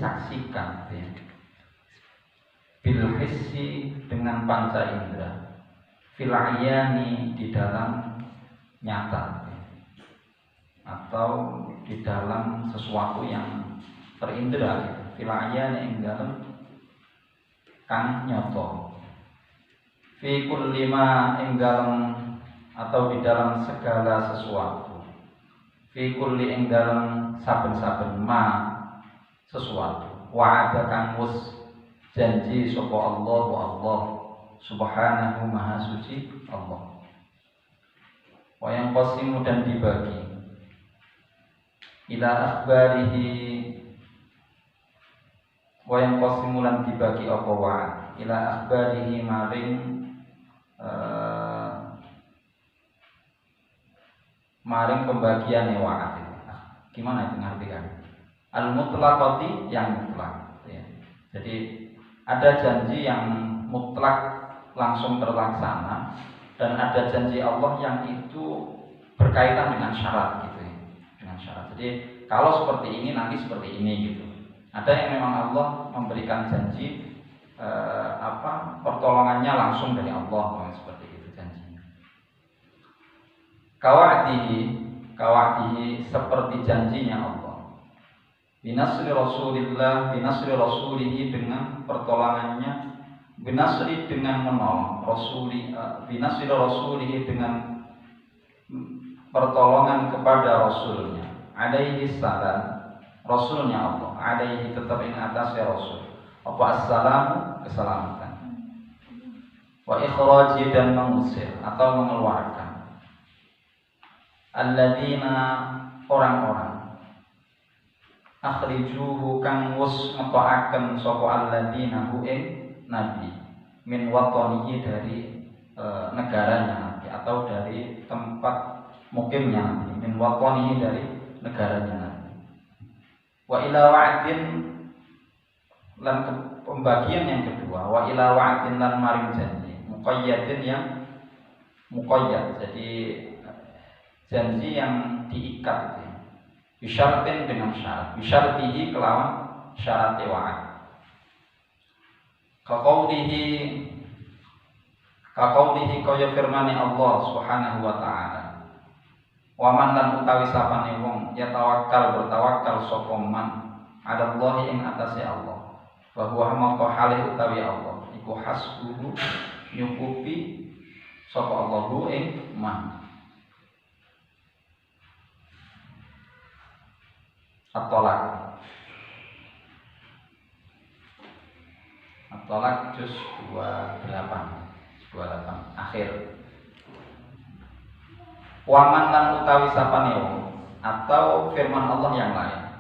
disaksikan ya. Bil hissi dengan panca indera, fil ayani di dalam nyata ya. Atau di dalam sesuatu yang terindera gitu. Fil ayani ing dalam kang nyoto, fi kulli ma ing dalam atau di dalam segala sesuatu, fi kulli ing dalam saben-saben ma sesuatu, wa'ada kang wus janji sapa Allah subhanahu maha suci Allah. Wa yang qasimu dan dibagi ila akhbarihi, wa yang qasimu lan dibagi apa wa'ad ila akhbarihi maring maring pembagian wa'ad itu. Gimana itu ngartikan? Al-mutlaqati yang mutlak ya. Jadi ada janji yang mutlak langsung terlaksana, dan ada janji Allah yang itu berkaitan dengan syarat gitu ya. Dengan syarat. Jadi kalau seperti ini nanti seperti ini gitu. Ada yang memang Allah memberikan janji pertolongannya langsung dari Allah seperti itu janjinya. Kawa'dihi seperti janjinya Allah. Binasri Rasulillah, binasri Rasulihi dengan pertolongannya, binasri dengan menolong binasri Rasulihi dengan pertolongan kepada Rasulnya. Alaihi salam, Rasulnya Allah. Alaihi tetap ing atas ya Rasul. Apa assalamu, keselamatan. Wa ikhraji dan mengusir atau mengeluarkan. Alladzina orang-orang. Akhrijuhu kang wus ngetokaaken sapa alladzina hu ing nabi min watanihi dari negaranya nabi atau dari tempat mukimnya nabi, min watanihi dari negaranya nabi. Wa ila wa'din lan pembagian yang kedua, wa ila wa'din lan maring janji muqayyadin yang muqayyad, jadi janji yang diikat itu. Bisyaratin dengan syarat, bisyaratihi kelawan syarat wa'ad. Kaqaulihi kaya firmane Allah Subhanahu wa taala. Wa man lan utawi sapane wong ya bertawakal sapa man ada Allah ing atase Allah. Wa huwa maqo halih utawi Allah iku hasbuhu nyukupi sapa Allahu ing man. At-Tolak juz 28 akhir. Waman lan utawi sapane wong atau firman Allah yang lain.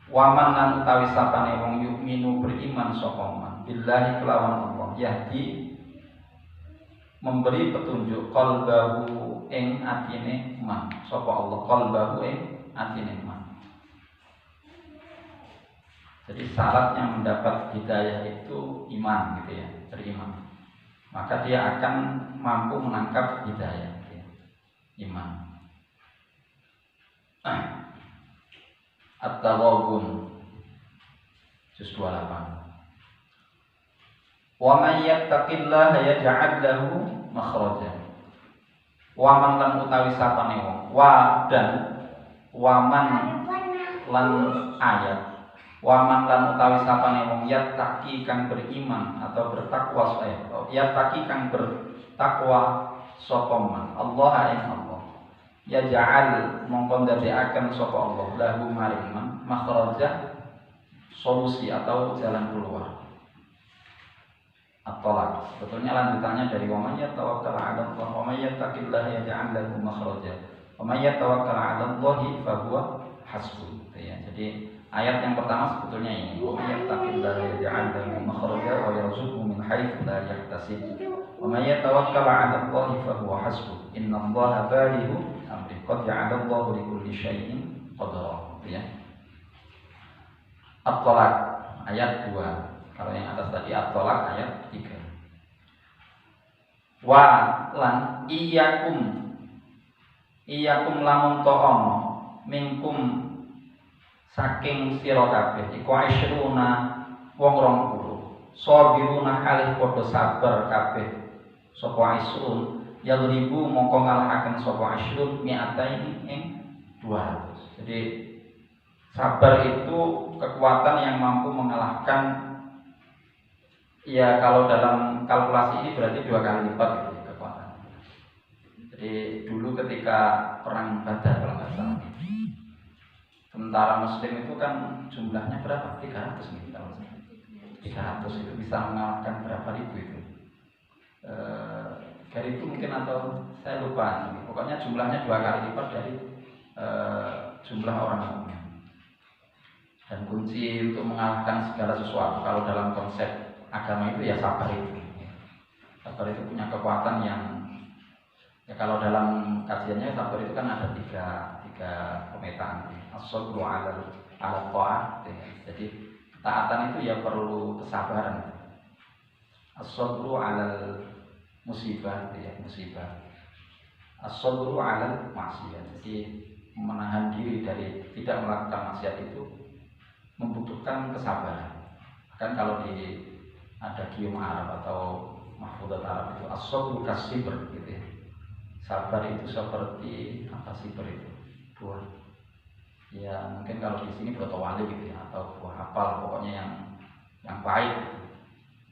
Waman lan utawi sapane wong yukminu beriman sapa man billahi kelawan Allah yahdi memberi petunjuk qalbahu ing atine man sapa Allah qalbahu ing atine man. Jadi syaratnya mendapat hidayah itu iman gitu ya, beriman. Maka dia akan mampu menangkap hidayah gitu ya. Iman. At-Taghabun juz 28. Wa may yattaqillaha yaj'al lahu makhraja. Wa man lan utawi sapane wong. Wa dan wa man lan ayat. Waman lan utawi sapane wong yattaqi kang beriman atau bertakwa yattaqi kang bertakwa sapa man Allah ing Allah ya ja'al mongko ndadekaken sapa Allah lahu maring man makhraja solusi atau jalan keluar. At-Tolak sebetulnya lanjutannya dari wa may yatawakkal 'ala Allah wa may yattaqillaha yaj'al lahu makhraja wa may yatawakkal 'ala Allah fa huwa hasbuh ya. Jadi ayat yang pertama sebetulnya ini, wa may yattaqillaha yaj'al lahu makhraja wa yarzuqhu min haitsu la yahtasib. Wa may yatawakkal 'ala Allahi fa huwa hasbuh. Innallaha balighu amri. Qad ja'ala Allahu li kulli syai'in qadara. Ya. At-Tolak ayat 2. Kalau yang atas tadi At-Tolak ayat 3. Wa lan iyyakum. Iyyakum lamun ta'am minkum saking sira kabeh iku asyruna wong 20 sabiruna halih padha sabar kabeh sapa asrun yadribu mongko ngalahaken sapa asrun mi'atain ing 200. Jadi sabar itu kekuatan yang mampu mengalahkan, ya kalau dalam kalkulasi ini berarti 2 kali lipat gitu ya, kekuatan. Jadi dulu ketika perang Badar kalau nggak salah, tentara Muslim itu kan jumlahnya berapa? 300 nih kalau 300 itu bisa mengalahkan berapa ribu itu? Dari itu mungkin atau saya lupa. Pokoknya jumlahnya 2 kali lipat dari jumlah orang mukmin. Dan kunci untuk mengalahkan segala sesuatu kalau dalam konsep agama itu ya sabar itu. Sabar itu punya kekuatan yang, ya kalau dalam kajiannya sabar itu kan ada tiga pemetaan. As-sabru 'ala ta'at. Jadi ketaatan itu ya perlu kesabaran. As-sabru 'ala musibah, ya musibah. As-sabru 'ala maksiat. Jadi menahan diri dari tidak melakukan maksiat itu membutuhkan kesabaran. Kan kalau di ada qiyam Arab atau mahfudzat Arab itu as-sabru kasibr gitu ya. Sabar itu seperti apa sibr itu? Buah. Ya mungkin kalau di sini buah wali gitu ya, atau buah apel, pokoknya yang pahit.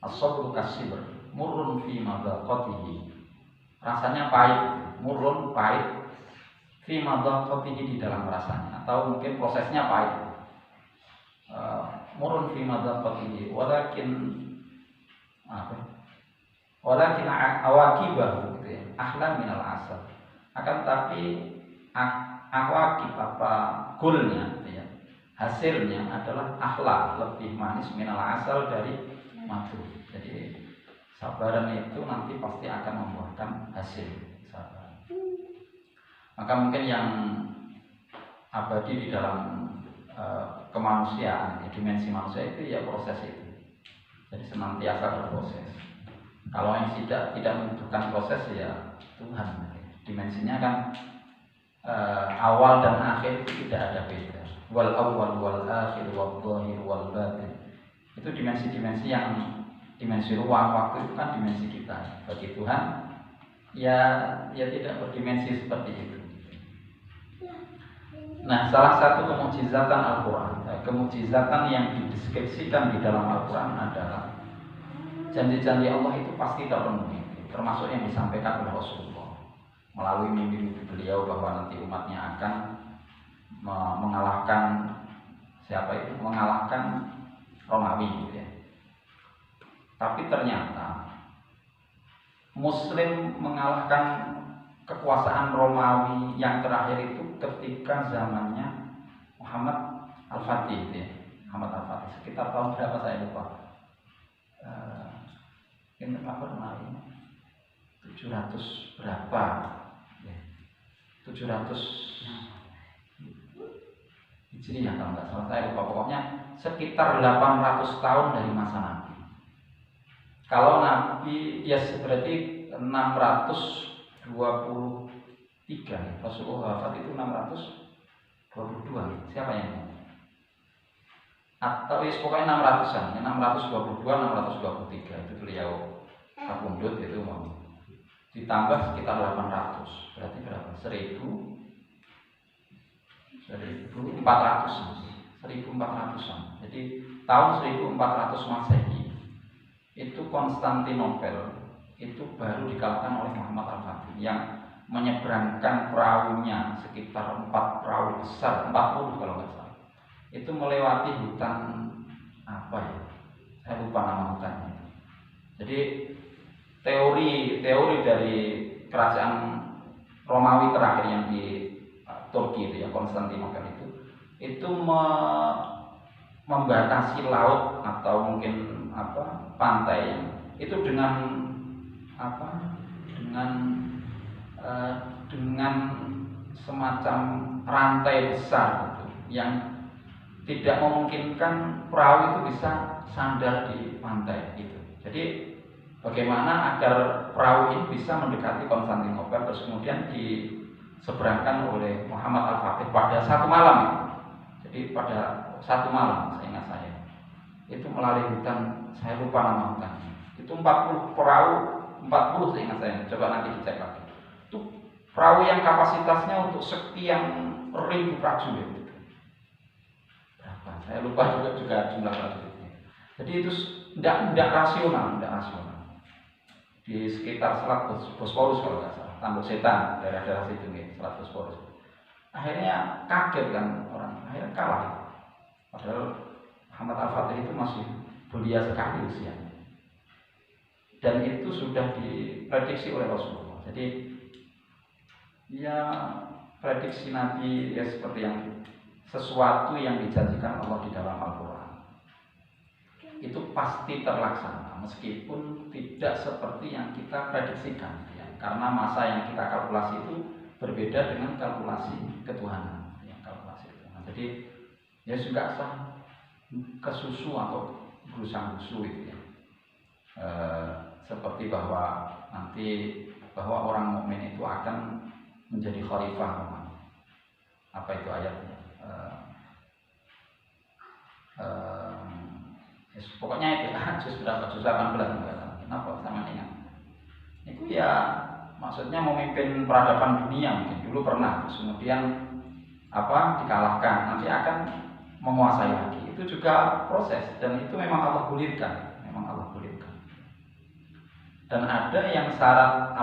As-sabru kasibr, murrun fi madaqatihi. Rasanya pahit, murrun pahit fi madaqatihi di dalam rasanya, atau mungkin prosesnya pahit. Murun fi madaqatihi walakin awaqibah gitu ya, ahlan minal asal. Akan tapi awaqib apa gulnya gitu ya, hasilnya adalah akhlak lebih manis minal asal dari madu. Jadi sabaran itu nanti pasti akan membuahkan hasil sabar. Maka mungkin yang abadi di dalam kemanusiaan, dimensi manusia itu ya proses itu. Jadi senantiasa berproses. Kalau yang tidak membutuhkan proses ya Tuhan. Dimensinya kan awal dan akhir itu tidak ada beda. Wal awal wal akhir wal zahir wal batin. Itu dimensi-dimensi yang dimensi ruang waktu itu kan dimensi kita. Bagi Tuhan ya tidak berdimensi seperti itu. Nah, salah satu kemukjizatan Al-Quran, kemukjizatan yang dideskripsikan di dalam Al-Quran adalah janji-janji Allah itu pasti terpenuhi, termasuk yang disampaikan oleh Rasulullah melalui mimpi beliau bahwa nanti umatnya akan mengalahkan siapa itu? Mengalahkan Romawi gitu ya. Tapi ternyata Muslim mengalahkan kekuasaan Romawi yang terakhir itu ketika zamannya Muhammad Al-Fatih ya. Muhammad Al-Fatih sekitar tahun berapa saya lupa. Ini apa namanya? 700 berapa? Ya. 700 Hijriah kalau nggak salah, saya lupa. Pokoknya sekitar 800 tahun dari masa Nabi. Kalau Nabi ya berarti 623, Rasulullah wafat itu 622. Siapa yang mau? Atau pokoknya 600-an, 622, 623 itu beliau kabundut itu mau. Ditambah sekitar 800, berarti berapa? 1400-an. Jadi tahun 1400 Masehi itu Konstantinopel itu baru dikalahkan oleh Muhammad Al-Fatih yang menyeberangkan perahunya sekitar 4 perahu besar, 40 kalau nggak salah. Itu melewati hutan apa ya? Saya lupa nama hutannya. Jadi teori dari kerajaan Romawi terakhir yang di Turki itu ya, Konstantinopel itu membatasi laut atau mungkin pantai itu dengan semacam rantai besar gitu, yang tidak memungkinkan perahu itu bisa sandar di pantai itu. Jadi bagaimana agar perahu ini bisa mendekati Konstantinopel terus kemudian diseberangkan oleh Muhammad Al-Fatih pada satu malam itu. Jadi pada satu malam, saya ingat saya, itu melalui hutan, saya lupa nama hutan. Itu 40 perahu, 40 saya ingat saya, coba nanti dicek lagi. Itu perahu yang kapasitasnya untuk sekian ribu prajurit. Berapa? Saya lupa juga jumlah prajuritnya. Jadi itu tidak rasional. Di sekitar Selat Bosporus kalau nggak salah, Tanduk Setan, daerah-daerah situ nih, Selat Bosporus. Akhirnya kaget kan orang, akhirnya kalah. Padahal Muhammad Al-Fatih itu masih belia sekali usianya. Dan itu sudah diprediksi oleh Rasulullah. Jadi ya prediksi Nabi ya seperti yang sesuatu yang dijanjikan Allah di dalam Al-Quran itu pasti terlaksana meskipun tidak seperti yang kita prediksikan ya. Karena masa yang kita kalkulasi itu berbeda dengan kalkulasi ketuhanan ya, kalkulasi ketuhanan. Jadi ya juga sah kesusu atau gusang-gusu itu ya. Seperti bahwa nanti bahwa orang mukmin itu akan menjadi khalifah. Apa itu ayatnya? Pokoknya itu juz berapa? Juz 18 kenapa sama ingat? Itu ya maksudnya memimpin peradaban dunia mungkin dulu pernah, terus kemudian dikalahkan, nanti akan menguasai lagi. Itu juga proses dan itu memang Allah gulirkan. Dan ada yang syarat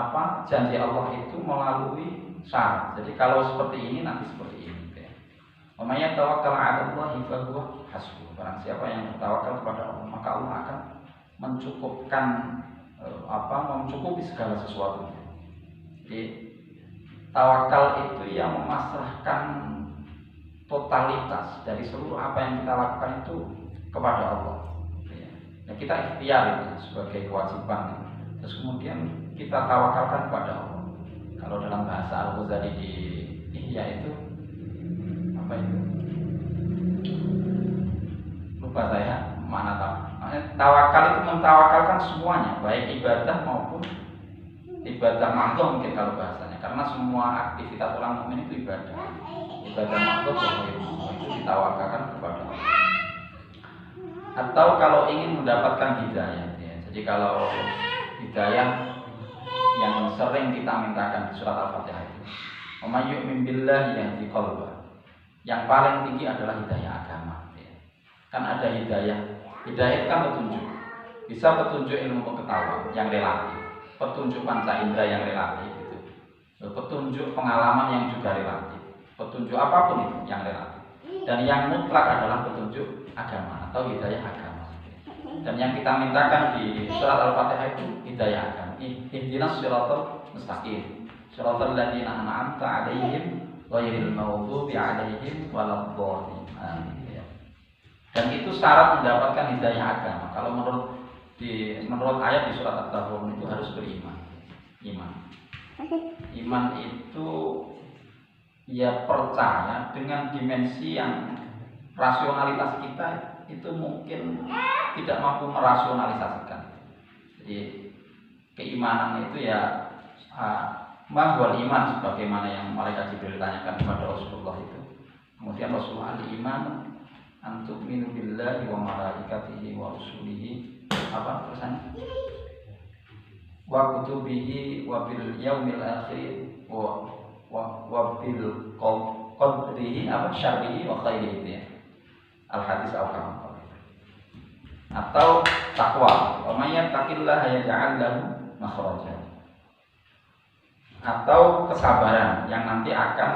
janji Allah itu melalui syarat. Jadi kalau seperti ini nanti seperti ini. Wa may yatawakkal 'ala Allahi fa huwa hasbuh. Barang siapa yang bertawakal kepada Allah, maka Allah akan mencukupkan mencukupi segala sesuatu. Jadi tawakal itu yang memasrahkan totalitas dari seluruh apa yang kita lakukan itu kepada Allah. Ya, kita ikhtiar itu sebagai kewajiban. Terus kemudian kita tawakalkan kepada Allah. Kalau dalam bahasa Al-Ghazali di Ihya itu apa itu? Lupa saya mana tawakal itu mentawakalkan semuanya, baik ibadah maupun ibadah makhluk mungkin kalau bahasanya. Karena semua aktivitas orang mukmin itu ibadah. Ibadah makhluk itu ditawakalkan kepada Allah. Atau kalau ingin mendapatkan hidayah ya. Jadi kalau hidayah yang sering kita mintakan di surat Al-Fatihah itu, "Wa may yu'min billahi yahdi qalbah." Yang paling tinggi adalah hidayah agama. Ya. Kan ada hidayah itu kan petunjuk. Bisa petunjuk ilmu pengetahuan yang relatif, petunjuk panca indera yang relatif itu. Petunjuk pengalaman yang juga relatif. Petunjuk apapun itu yang relatif. Dan yang mutlak adalah petunjuk agama atau hidayah agama. Dan yang kita mintakan di surat Al-Fatihah itu hidayah agama. Ihdinas shiratal mustaqim. Shiratal ladzina an'amta 'alaihim ghairil maghdubi 'alaihim waladdallin. Dan itu syarat mendapatkan hidayah agama. Kalau menurut ayat di surat At-Tahrun itu harus beriman. Iman itu ya percaya dengan dimensi yang rasionalitas kita itu mungkin tidak mampu merasionalisasikan. Jadi keimanan itu ya mahwal iman sebagaimana yang malaikat Jibril tanyakan kepada Rasulullah itu. Kemudian Rasulullah al-iman antuk minu billahi wa malaikatihi wa rusulihi apa terusannya? Wa kutubihi wa bil yaumil akhir wa bil qadrihi syarrihi wa khairihi ya. Al-hadis al-kalam. Atau takwa, wa may yattaqillaha yaj'al lahu makhraja. Atau kesabaran yang nanti akan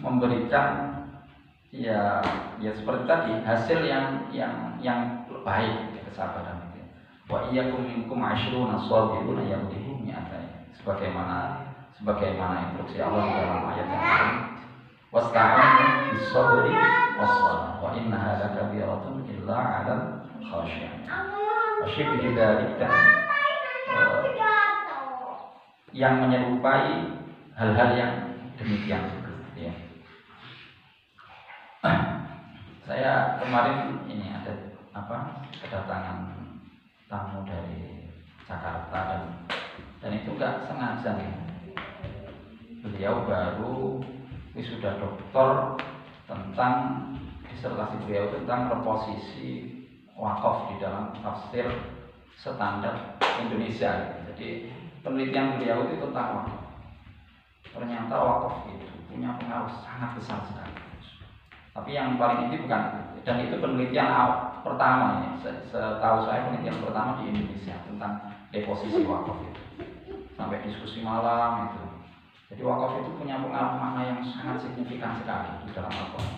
memberikan ya seperti tadi hasil yang baik, kesabaran itu. Wa iyyakum minkum 'ashruna sabiruna yaqdimu mi'atain. Sebagaimana instruksi Allah dalam ayat yang lain. Wasta'inu bis-sabri was-shalah wa innaha lakabiratun illa 'alal khashi'in. Wasyibhi dzalika yang menyerupai hal-hal yang demikian ya. Saya kemarin ini ada kedatangan tamu dari Jakarta dan itu enggak sengaja nih. Beliau baru wisuda doktor tentang disertasi beliau tentang reposisi wakaf di dalam tafsir standar Indonesia. Jadi penelitian beliau itu tentang wakaf. Ternyata wakaf itu punya pengaruh sangat besar sekali. Tapi yang paling inti bukan itu. Dan itu penelitian pertama ya. Setahu saya penelitian pertama di Indonesia tentang deposisi wakaf itu. Sampai diskusi malam itu. Jadi wakaf itu punya pengaruh makna yang sangat signifikan sekali di dalam Al-Quran.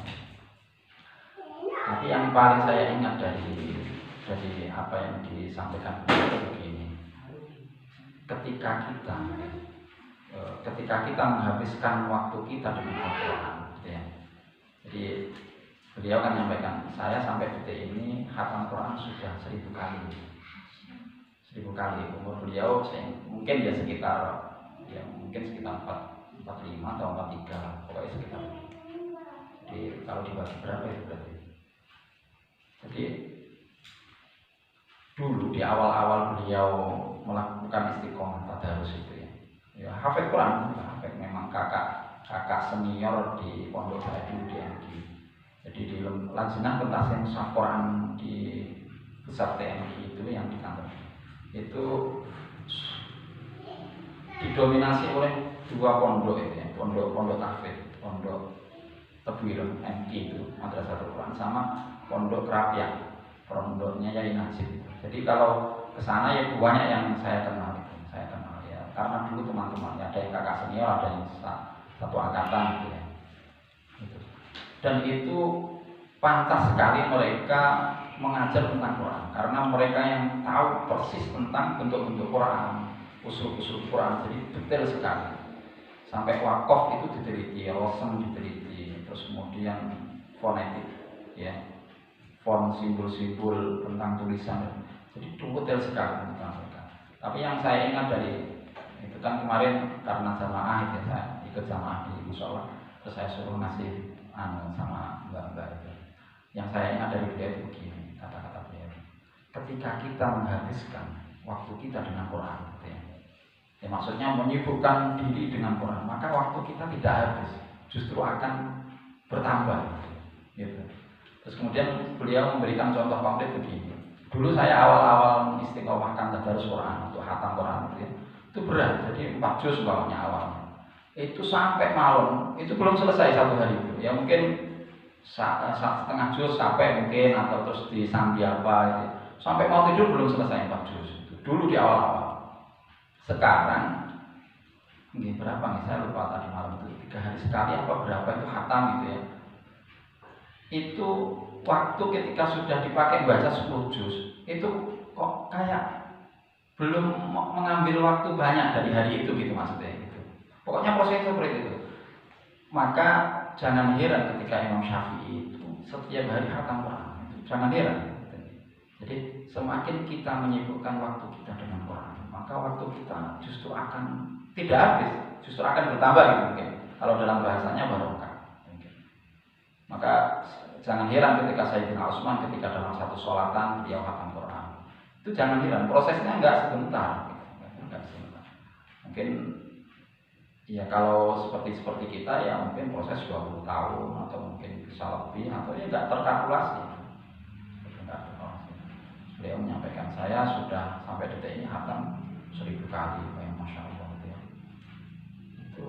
Tapi yang paling saya ingat dari apa yang disampaikan itu begini. Ketika kita menghabiskan waktu kita dengan Al-Quran, gitu ya. Jadi beliau kan menyampaikan, saya sampai detik ini khatam Quran sudah 1000 kali. 1000 kali. Umur beliau mungkin ya sekitar 45 atau 43, pokoknya sekitar. Jadi kalau dibagi berapa itu berarti? Jadi dulu di awal-awal beliau melakukan istiqomah tadarus itu ya hafid Quran, hafid memang kakak senior di pondok saya dulu di MG. Jadi di Lajnah Pentasian Mushaf Quran di pusat TMI itu yang di kantor itu didominasi oleh dua pondok itu ya, pondok tahfidz, pondok Tebwir MG itu Madrasatul Quran sama pondok Kerapiak, pondoknya Yai Najib. Jadi kalau ke sana ya banyak yang saya kenal ya, karena dulu teman-teman ada yang kakak senior, ada yang satu angkatan gitu ya. Gitu. Dan itu pantas sekali mereka mengajar tentang Quran karena mereka yang tahu persis tentang bentuk-bentuk Quran, usul-usul Quran, jadi detail sekali. Sampai wakaf itu diteliti, rosem diteliti, terus kemudian fonetik, ya, font, simbol-simbol tentang tulisan, jadi detail sekali tentang mereka. Tapi yang saya ingat dari itu kan kemarin karena jamaah itu saya ikut jamaah di musola, terus saya suruh ngasih sama mbak-mbak itu. Yang saya ingat dari beliau itu begini, kata-kata beliau. Ketika kita menghabiskan waktu kita dengan Quran, gitu ya, maksudnya menyibukkan diri dengan Quran, maka waktu kita tidak habis, justru akan bertambah. Gitu. Terus kemudian beliau memberikan contoh konkret begini. Dulu saya awal-awal istiqomahkan tadarus Quran untuk khatam Quran itu berat, jadi 4 juz bawahnya awalnya. Itu sampai malam, itu belum selesai satu hari itu. Ya mungkin setengah juz sampai mungkin, atau terus disambi apa gitu. Sampai mau tidur belum selesai 4 juz. Dulu di awal-awal. Sekarang ini berapa nih, saya lupa tadi malam itu 3 hari sekali apa berapa itu khatam gitu ya. Itu waktu ketika sudah dipakai baca 10 juz, itu kok kayak belum mengambil waktu banyak dari hari itu gitu maksudnya gitu. Pokoknya proses seperti itu. Maka jangan heran ketika Imam Syafi'i itu setiap hari khatam Quran. Jangan heran. Jadi semakin kita menyibukkan waktu kita dengan Quran, maka waktu kita justru akan tidak habis, justru akan bertambah gitu mungkin. Kalau dalam bahasanya barokah. Maka jangan heran ketika Sayyidina Utsman ketika dalam satu sholatan beliau khatam Quran. Itu jangan heran, prosesnya enggak sebentar. Mungkin ya kalau seperti kita ya mungkin proses 20 tahun atau mungkin bisa lebih, atau ya enggak terkalkulasi. Beliau menyampaikan saya sudah sampai detik ini khatam 1000 kali, masya Allah gitu ya. Itu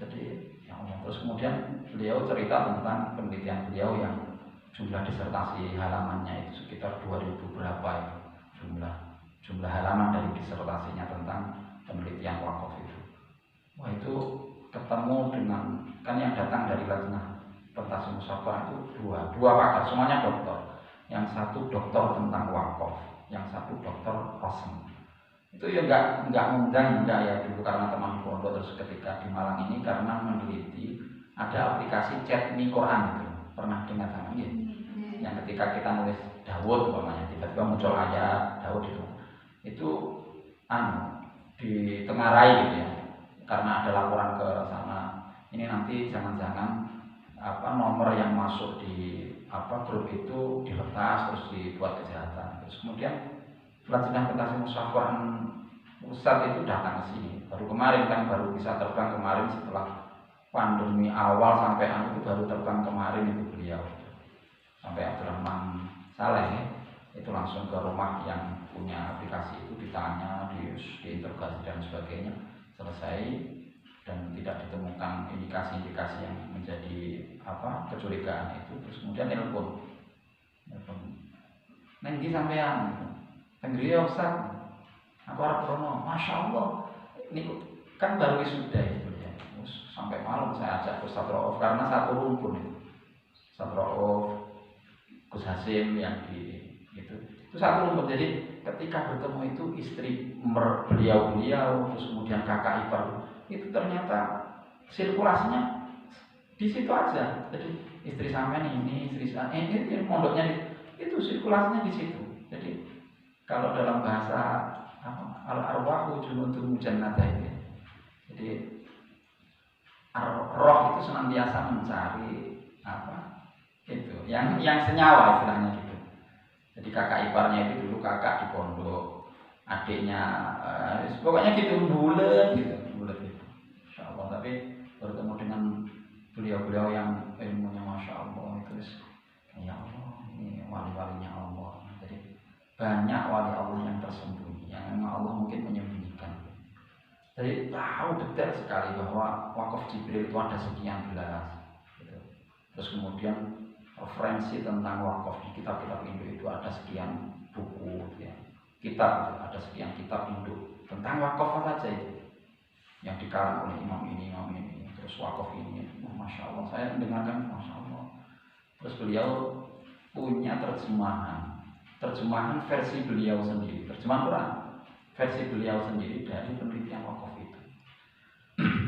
jadi ya Allah. Terus kemudian beliau cerita tentang penelitian beliau yang jumlah disertasi halamannya itu sekitar 2000 berapa itu jumlah halaman dari disertasinya tentang penelitian wakaf itu. Wah itu ketemu dengan kan yang datang dari Lajnah Pentasian Mushaf itu dua pakar, semuanya dokter. Yang satu dokter tentang wakaf, yang satu dokter rosem. Itu ya enggak ngundang ya dulu karena teman pondok, terus ketika di Malang ini karena meneliti ada aplikasi chat Mi Quran itu. Pernah dengar kan ya? Yang ketika kita nulis Daud umpamanya tiba-tiba muncul ayat Daud itu ditengarai gitu ya. Karena ada laporan ke sana, ini nanti jangan-jangan nomor yang masuk di grup itu diletas terus dibuat kejahatan. Terus kemudian Lajnah Pentasian Mushaf Quran Pusat itu datang ke sini. Baru kemarin kan baru bisa terbang kemarin setelah pandemi awal sampai itu baru terbang kemarin itu beliau. sampai Abdurrahman Saleh ya, itu langsung ke rumah yang punya aplikasi itu, ditanya, diinterogasi dan sebagainya, selesai dan tidak ditemukan indikasi-indikasi yang menjadi kecurigaan itu. Terus kemudian telepon neng di sampean tenggiri ya Ustaz, aku harap krono, masya Allah ini kan baru wisuda itu ya. Terus sampai malam saya ajak Ustaz Rauf karena satu rumpun itu, Ustaz Rauf, Gus Hasim yang di itu satu rumpun. Jadi ketika bertemu itu istri beliau terus kemudian kakak ipar itu ternyata sirkulasinya di situ aja. Jadi istri sampean ini, istri saya ini mondoknya itu sirkulasinya di situ. Jadi kalau dalam bahasa al-arwahu junudun mujannada itu. Jadi roh itu senantiasa mencari itu yang senyawa istilahnya gitu. Jadi kakak iparnya itu dulu kakak di pondok, adiknya pokoknya gitu bulat gitu. Insyaallah. Tapi bertemu dengan beliau-beliau yang ilmunya masya Allah itu ya Allah, ini wali-walinya Allah. Jadi banyak wali Allah yang tersembunyi, yang memang Allah mungkin menyembunyikan. Jadi tahu detail sekali bahwa wakaf Jibril itu ada sekian belas gitu. Terus kemudian referensi tentang wakaf di kitab-kitab Indo itu ada sekian buku ya. Kitab itu ada sekian kitab Indo tentang wakaf saja itu yang dikarang oleh imam ini, terus wakaf ini, masya Allah, saya mendengarkan masya Allah. Terus beliau punya terjemahan versi beliau sendiri, terjemahan Quran versi beliau sendiri dari penelitian wakaf itu.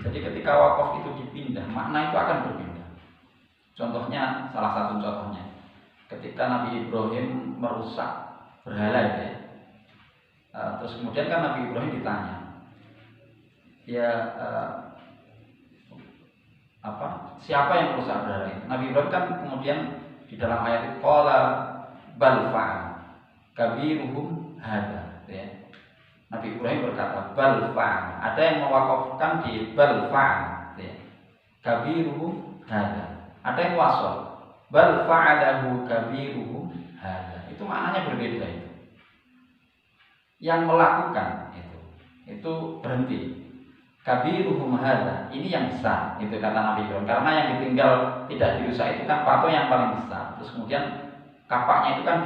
Jadi ketika wakaf itu dipindah, makna itu akan berpindah. Contohnya, salah satu contohnya, ketika Nabi Ibrahim merusak berhala ya, terus kemudian kan Nabi Ibrahim ditanya, siapa yang merusak berhala itu? Nabi Ibrahim kan kemudian di dalam ayat itu qala bal fa'al kabiruhum hada ya. Nabi Ibrahim berkata bal fa'al, ada yang mewakafkan di bal fa'al ya. Kabiruhum hada, ada yang wasol bal fa'alahu kabiruhum hada, itu maknanya berbeda itu. Yang melakukan itu berhenti. Kabiruhum hada, ini yang besar, itu kata Nabi Ibrahim. Karena yang ditinggal tidak dirusak itu kan patung yang paling besar. Terus kemudian kapaknya itu kan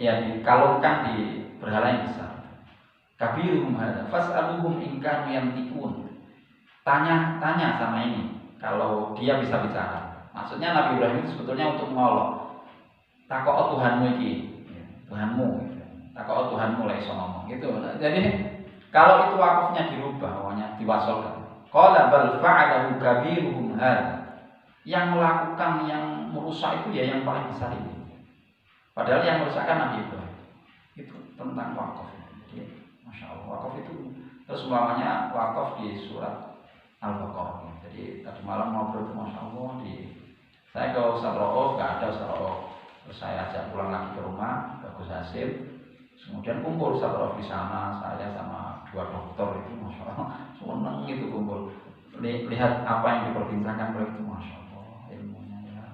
dikalungkan di berhala yang besar. Kabiruhum hada, fas'aluhum in kanu yantiqun. Tanya sama ini kalau dia bisa bicara. Maksudnya Nabi Ibrahim itu sebetulnya untuk mengolok. Takok Tuhanmu iki, Tuhanmu. Takok Tuhanmu lah iso ngomong gitu. Jadi kalau itu wakafnya dirubah, awalnya diwasolkan. Qala bal fa'alahu kabiruhum hada. Yang melakukan, yang merusak itu ya yang paling besar ini. Padahal yang merusakkan Nabi Ibrahim. Itu tentang wakaf. Jadi, masya Allah, wakaf itu. Terus umpamanya wakaf di surat Al-Baqarah. Jadi tadi malam ngobrol itu masya Allah saya ke Ustaz Rauf, nggak ada Ustaz Rauf. Terus saya ajak pulang lagi ke rumah, ke Gus Hasim. Kemudian kumpul Ustaz Rauf di sana, saya sama 2 dokter itu masya Allah, seneng itu kumpul. Lihat apa yang diperbincangkan oleh itu masya Allah, ilmunya ya.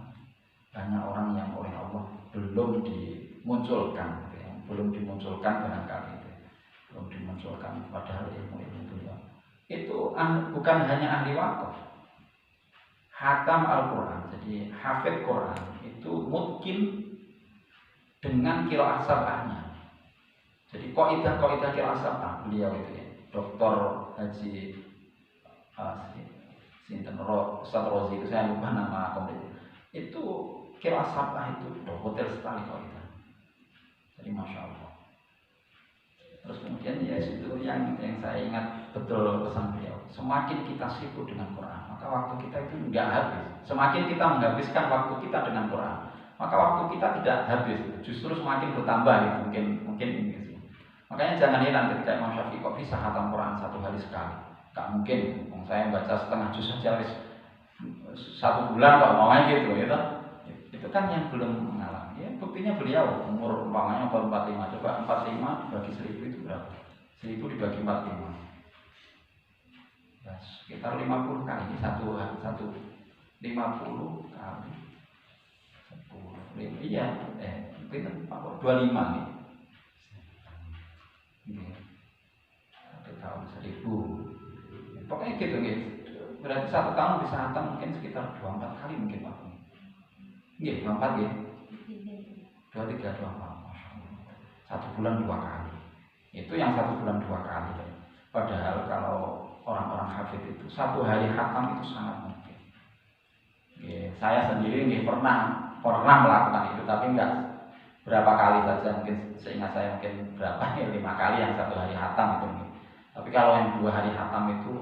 Banyak orang yang oleh Allah belum dimunculkan, belum dimunculkan barangkali, belum dimunculkan padahal ilmu beliau. Itu bukan hanya ahli wakaf, hatam Al-Quran, jadi hafid Quran itu mungkin dengan qiraah sab'ahnya. Jadi kaidah qiraah sab'ah beliau itu ya, Dr. Haji Ustaz Rozi itu saya lupa nama komplit. Itu qiraah sab'ah itu hotel sekali kaidah. Jadi masya Allah. Terus kemudian ya itu yang saya ingat betul pesan beliau. Semakin kita sibuk dengan Quran, maka waktu kita itu enggak habis. Semakin kita menghabiskan waktu kita dengan Quran, maka waktu kita tidak habis. Justru semakin bertambah gitu. Mungkin ini. Makanya jangan heran ketika Imam Syafi'i kok bisa khatam Quran 1 hari sekali. Gak mungkin. Saya baca setengah juz saja wis 1 bulan kok mau gitu. Itu kan yang belum mengalami. Ya, buktinya beliau umur umpamanya 45. Coba 45 bagi 1000 itu berapa? 1000 dibagi 45. Ya, sekitar 50 kali. 50 kali Iya, itu 25 nih. Satu tahun 1000. Pokoknya gitu nih. Berarti 1 tahun bisa hatam mungkin sekitar 24 kali mungkin Pak. Iya, 24 ya. 23, 24. 1 bulan 2 kali. Itu yang 1 bulan 2 kali. Padahal kalau orang-orang hafid itu 1 hari hatam itu sangat mungkin. Saya sendiri nggak pernah melakukan itu, tapi enggak berapa kali saja, mungkin seingat saya mungkin berapa 5 kali yang 1 hari hatam itu. Tapi kalau yang 2 hari hatam itu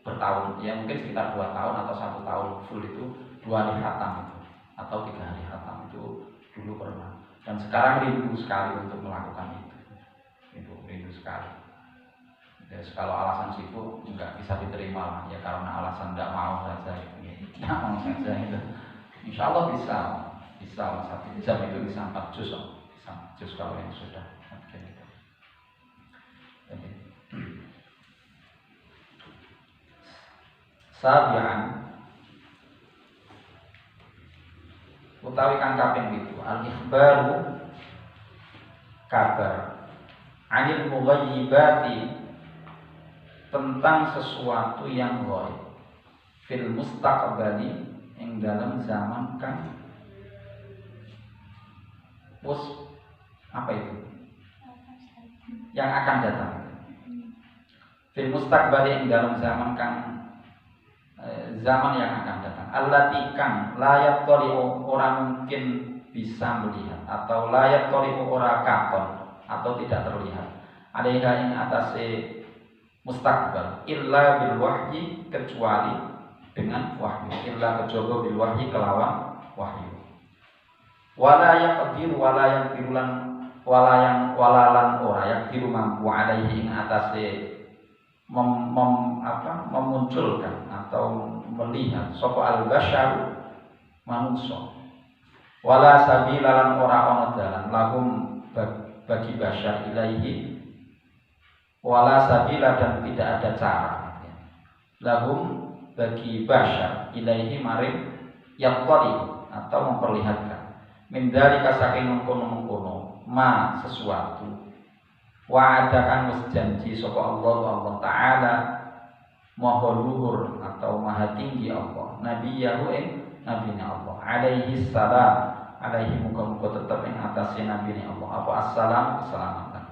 bertahun, ya mungkin sekitar 2 tahun atau 1 tahun full itu 2 hari hatam itu, atau 3 hari hatam itu dulu pernah. Dan sekarang rindu sekali untuk melakukan itu rindu sekali. Jadi kalau alasan sibuk nggak bisa diterima lah, ya karena alasan nggak mau saja nggak mau saja itu. Insya Allah bisa 1 jam itu bisa 4 juz, bisa 4 juz kalau yang sudah gitu. Sabian utawi kang kaping 7 al-ikhbaru kabar anil mughayyibati tentang sesuatu yang ghaib fil mustaqbali yang dalam zaman kang apa itu yang akan datang fil mustaqbali yang dalam zaman kang zaman yang akan datang. Allati kang layak toli'u orang mungkin bisa melihat, atau layak toli'u orang katon atau tidak terlihat. Alaiha ing atase mustaqbal illa bil wahyi kecuali dengan wahyu. Illa kejaba bil wahyi kelawan wahyu. Wala yaqdir wala yang tirulan walalan ora yaqdiru mampu alaihi ing atase memunculkan atau melihat sapa al-basyar manungsa wala sabila lan ora ana dalan lahum bagi basyar ilaihi wala sabila dan tidak ada cara lahum bagi basyar ilaihi maring yaqtali atau memperlihatkan min dzalika saking mengkono-mengkono ma sesuatu wa'adakan wis janji sapa Allah Ta'ala maha luhur atau maha tinggi Allah nabiyahu ing nabine Allah alaihi salam alaihi muga-muga tetep ing atase nabine Allah apa assalam keselamatan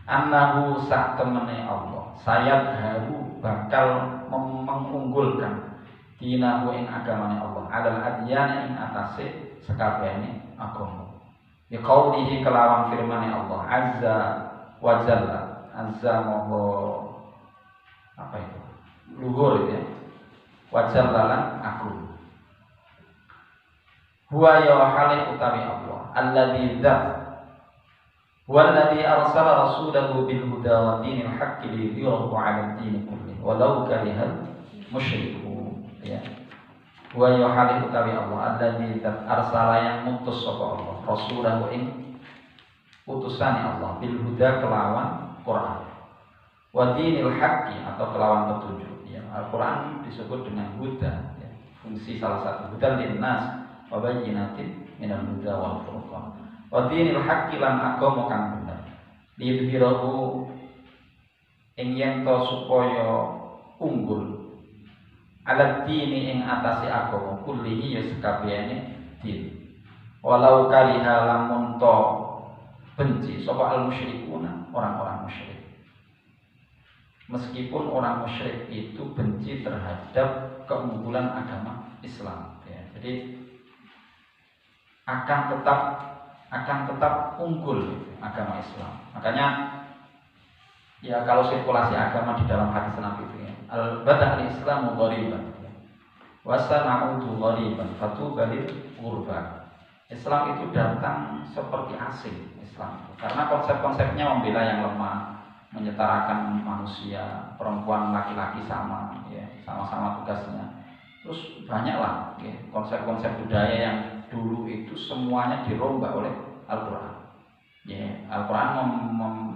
annahu sak temene Allah sayat haru bakal mengunggulkan dinahu ing agamane Allah alal adyan ing atase sekabehane agama ya qaulihi kelawan firmane Allah azza wa jalla azza moho apa itu luhur itu ya wa jalla lan aku huwa ya halih utawi Allah alladzi dzat huwa alladzi arsala rasulahu bil huda wa dinil haqqi liyudhhirahu 'ala ad-din kullih walau karihal musyrikun ya huwa ya halih utawi Allah alladzi dzat arsala yang mutus sapa Allah rasulahu ing utusan Allah bil huda kelawan Quran wa dinil haqqi atau kelawan petunjuk ya Al-Quran disebut dengan huda ya. Fungsi salah satu huda linnas wa bayyinatin minal huda wal furqan wa dinil haqqi lan agama kang bener lidhirahu ing yen to supaya unggul ala dini ing atase agama kullihi ya sekabehane din walau kariha lamun to benci sapa al-musyrikuna orang-orang musyrik. Meskipun orang musyrik itu benci terhadap keunggulan agama Islam ya. Jadi akan tetap unggul agama Islam. Makanya ya kalau sirkulasi agama di dalam hadis Nabi itu ya al-bada al-islamu ghariban wa sana'udu ghariban fatuba lil ghurba. Islam itu datang seperti asing Islam karena konsep-konsepnya membela yang lemah, menyetarakan manusia, perempuan laki-laki sama ya, sama-sama tugasnya. Terus banyaklah ya, konsep-konsep budaya yang dulu itu semuanya dirombak oleh Al-Qur'an. Ya, Al-Qur'an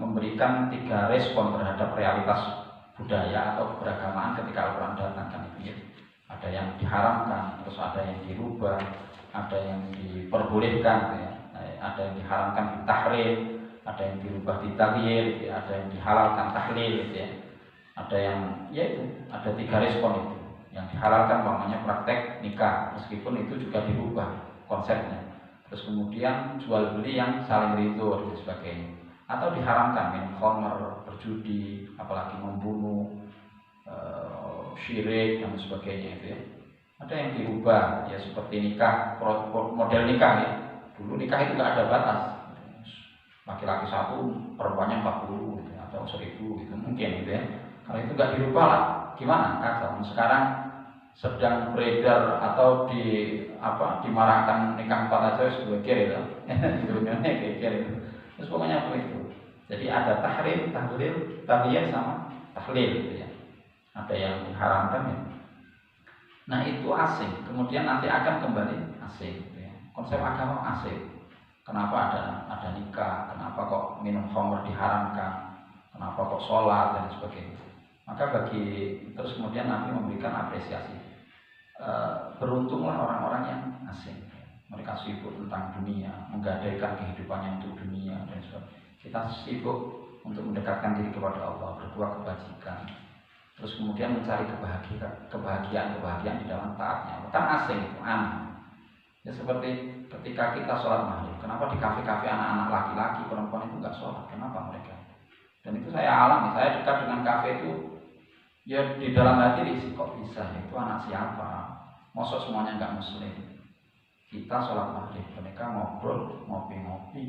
memberikan 3 respon terhadap realitas budaya atau keberagamaan ketika Al-Qur'an datang kan itu ya. Ada yang diharamkan, terus ada yang dirubah, ada yang diperbolehkan gitu ya. Ada yang diharamkan ditahrim, ada yang dirubah ditaghyir gitu ya. Ada yang dihalalkan tahlil gitu ya. Ada yang yaitu ada 3 respon itu. Yang dihalalkan namanya praktek nikah, meskipun itu juga dirubah konsepnya. Terus kemudian jual beli yang saling ridho dan sebagainya. Atau diharamkan minum khamr, berjudi, apalagi membunuh, syirik dan sebagainya itu ya. Ada yang dirubah ya seperti nikah, model nikah ya. Dulu nikah itu nggak ada batas. Laki-laki 1, perempuannya 40 gitu, atau 1000 gitu mungkin gitu ya. Kalau itu nggak dirubah lah, gimana? Kacau. Sekarang sedang beredar atau dimarahkan nikah 4 aja sebagai itu. Sebenarnya geger itu. Terus pokoknya begitu. Jadi ada tahrim, tahlil, tahyir sama tahlil gitu ya. Ada yang diharamkan ya. Nah itu asing, kemudian nanti akan kembali asing gitu ya. Konsep agama asing. Kenapa ada nikah, kenapa kok minum khamr diharamkan, kenapa kok sholat dan sebagainya. Maka terus kemudian Nabi memberikan apresiasi. Beruntunglah orang-orang yang asing. Mereka sibuk tentang dunia, menggadaikan kehidupannya untuk dunia dan sebagainya. Kita sibuk untuk mendekatkan diri kepada Allah, berbuat kebajikan. Terus kemudian mencari kebahagiaan di dalam taatnya. Kan asing itu, aneh. Ya seperti ketika kita sholat maghrib, kenapa di kafe-kafe anak-anak laki-laki, perempuan itu nggak sholat? Kenapa mereka? Dan itu saya alami, saya dekat dengan kafe itu, ya di dalam hati risih, kok bisa? Itu anak siapa? Mosok semuanya nggak muslim. Kita sholat maghrib, mereka ngobrol, ngopi-ngopi,